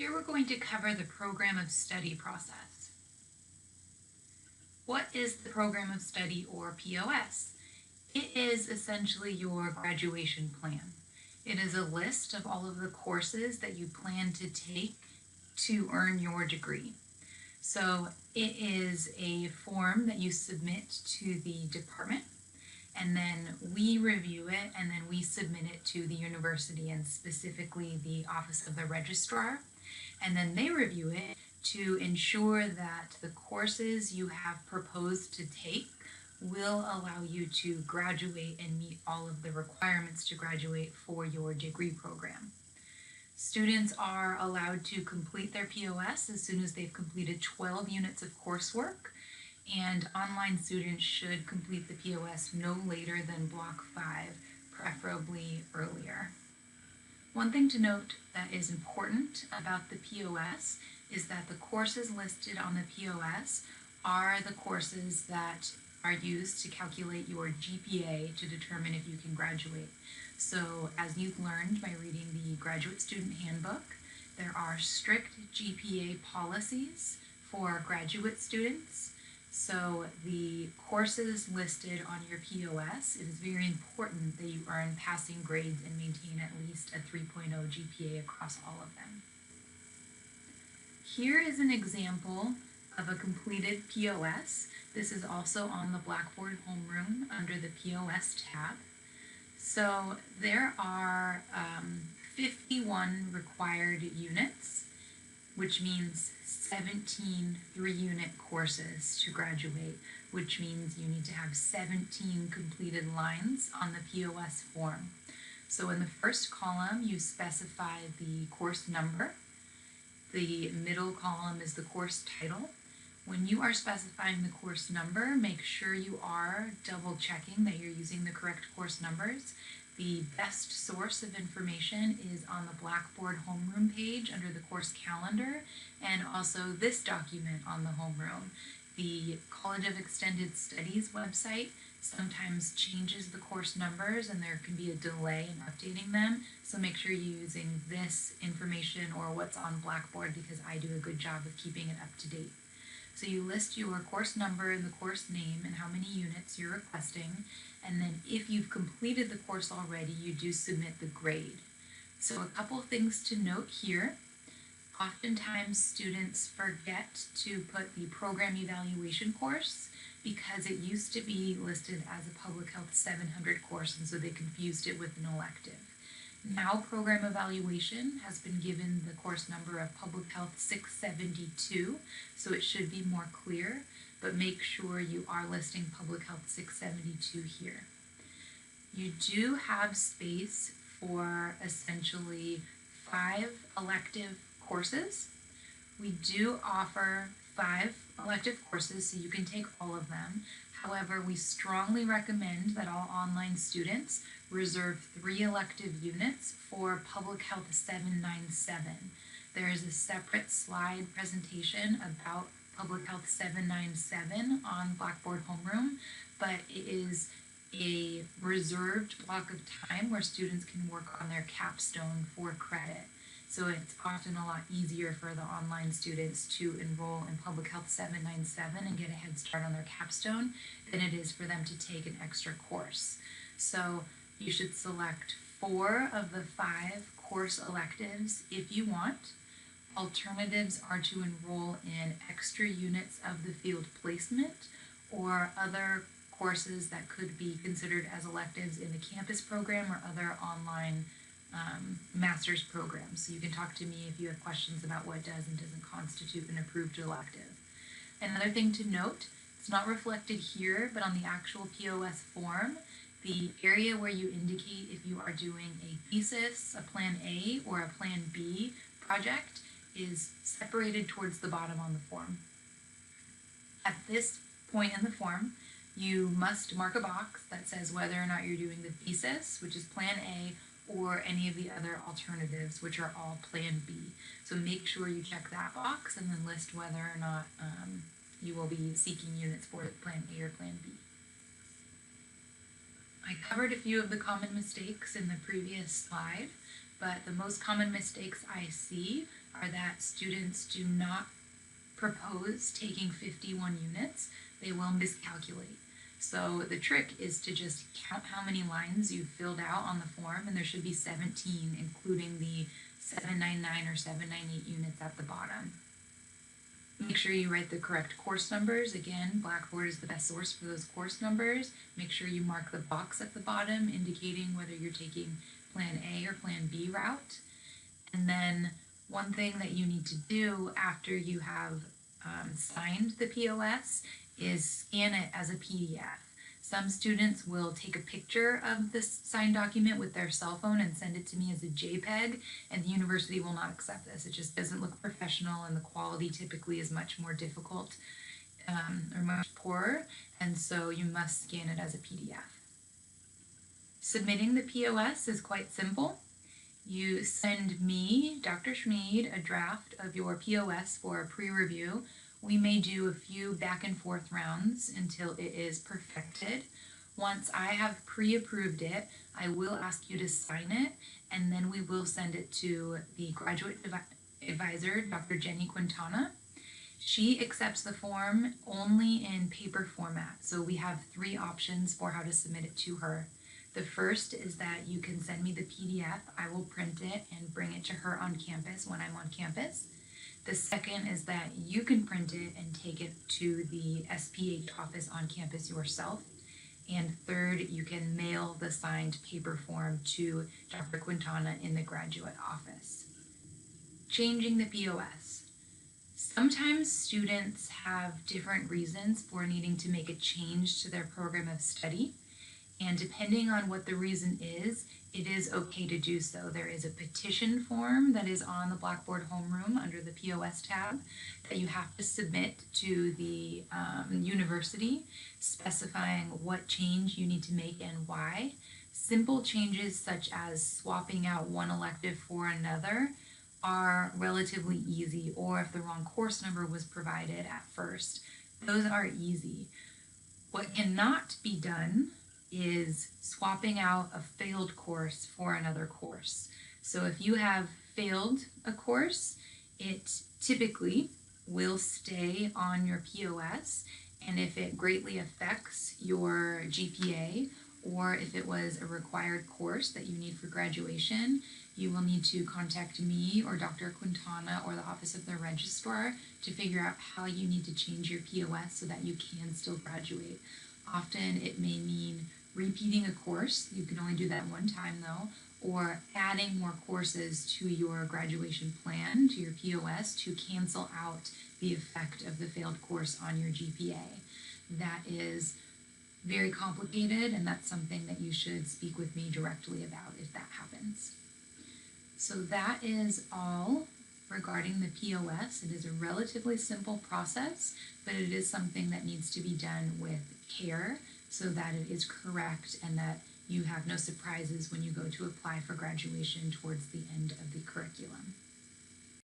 Here we're going to cover the program of study process. What is the program of study, or POS? It is essentially your graduation plan. It is a list of all of the courses that you plan to take to earn your degree. So it is a form that you submit to the department, and then we review it, and then we submit it to the university, and specifically the Office of the Registrar, and then they review it to ensure that the courses you have proposed to take will allow you to graduate and meet all of the requirements to graduate for your degree program. Students are allowed to complete their POS as soon as they've completed 12 units of coursework, and online students should complete the POS no later than block 5, preferably earlier. One thing to note that is important about the POS is that the courses listed on the POS are the courses that are used to calculate your GPA to determine if you can graduate. So as you've learned by reading the Graduate Student Handbook, there are strict GPA policies for graduate students. So the courses listed on your POS, it is very important that you earn passing grades and maintain at least a 3.0 GPA across all of them. Here is an example of a completed POS. This is also on the Blackboard homeroom under the POS tab. So there are 51 required units, which means 17 3-unit courses to graduate, which means you need to have 17 completed lines on the POS form. So in the first column, you specify the course number. The middle column is the course title. When you are specifying the course number, make sure you are double checking that you're using the correct course numbers. The best source of information is on the Blackboard homeroom page under the course calendar, and also this document on the homeroom. The College of Extended Studies website sometimes changes the course numbers, and there can be a delay in updating them, so make sure you're using this information or what's on Blackboard, because I do a good job of keeping it up to date. So you list your course number and the course name and how many units you're requesting, and then if you've completed the course already, you do submit the grade. So a couple things to note here. Oftentimes students forget to put the program evaluation course because it used to be listed as a Public Health 700 course, and so they confused it with an elective. Now program evaluation has been given the course number of Public Health 672, so it should be more clear, but make sure you are listing Public Health 672 here. You do have space for essentially 5 elective courses. We do offer 5 elective courses, so you can take all of them. However, we strongly recommend that all online students reserve 3 elective units for Public Health 797. There is a separate slide presentation about Public Health 797 on Blackboard homeroom, but it is a reserved block of time where students can work on their capstone for credit. So it's often a lot easier for the online students to enroll in Public Health 797 and get a head start on their capstone than it is for them to take an extra course. So you should select 4 of the 5 course electives if you want. Alternatives are to enroll in extra units of the field placement or other courses that could be considered as electives in the campus program or other online master's programs. So you can talk to me if you have questions about what does and doesn't constitute an approved elective. Another thing to note, it's not reflected here, but on the actual POS form, the area where you indicate if you are doing a thesis, a Plan A, or a Plan B project is separated towards the bottom on the form. At this point in the form, you must mark a box that says whether or not you're doing the thesis, which is Plan A, or any of the other alternatives, which are all Plan B. So make sure you check that box and then list whether or not you will be seeking units for Plan A or Plan B. I covered a few of the common mistakes in the previous slide, but the most common mistakes I see are that students do not propose taking 51 units, they will miscalculate. So the trick is to just count how many lines you've filled out on the form, and there should be 17, including the 799 or 798 units at the bottom. Make sure you write the correct course numbers. Again, Blackboard is the best source for those course numbers. Make sure you mark the box at the bottom indicating whether you're taking Plan A or Plan B route. And then one thing that you need to do after you have signed the POS is scan it as a PDF. Some students will take a picture of this signed document with their cell phone and send it to me as a JPEG, and the university will not accept this. It just doesn't look professional, and the quality typically is much more difficult or much poorer, and so you must scan it as a PDF. Submitting the POS is quite simple. You send me, Dr. Schmid, a draft of your POS for a pre-review. We may do a few back and forth rounds until it is perfected. Once I have pre-approved it, I will ask you to sign it, and then we will send it to the graduate advisor, Dr. Jenny Quintana. She accepts the form only in paper format, so we have 3 options for how to submit it to her. The first is that you can send me the PDF. I will print it and bring it to her on campus when I'm on campus. The second is that you can print it and take it to the SPH office on campus yourself. And third, you can mail the signed paper form to Dr. Quintana in the graduate office. Changing the POS. Sometimes students have different reasons for needing to make a change to their program of study. And depending on what the reason is, it is okay to do so. There is a petition form that is on the Blackboard homeroom under the POS tab that you have to submit to the university, specifying what change you need to make and why. Simple changes such as swapping out one elective for another are relatively easy, or if the wrong course number was provided at first, those are easy. What cannot be done is swapping out a failed course for another course. So if you have failed a course, it typically will stay on your POS, and if it greatly affects your GPA, or if it was a required course that you need for graduation, you will need to contact me or Dr. Quintana or the office of the registrar to figure out how you need to change your POS so that you can still graduate. Often it may mean repeating a course. You can only do that one time though, or adding more courses to your graduation plan, to your POS, to cancel out the effect of the failed course on your GPA. That is very complicated, and that's something that you should speak with me directly about if that happens. So that is all regarding the POS. It is a relatively simple process, but it is something that needs to be done with care so that it is correct and that you have no surprises when you go to apply for graduation towards the end of the curriculum.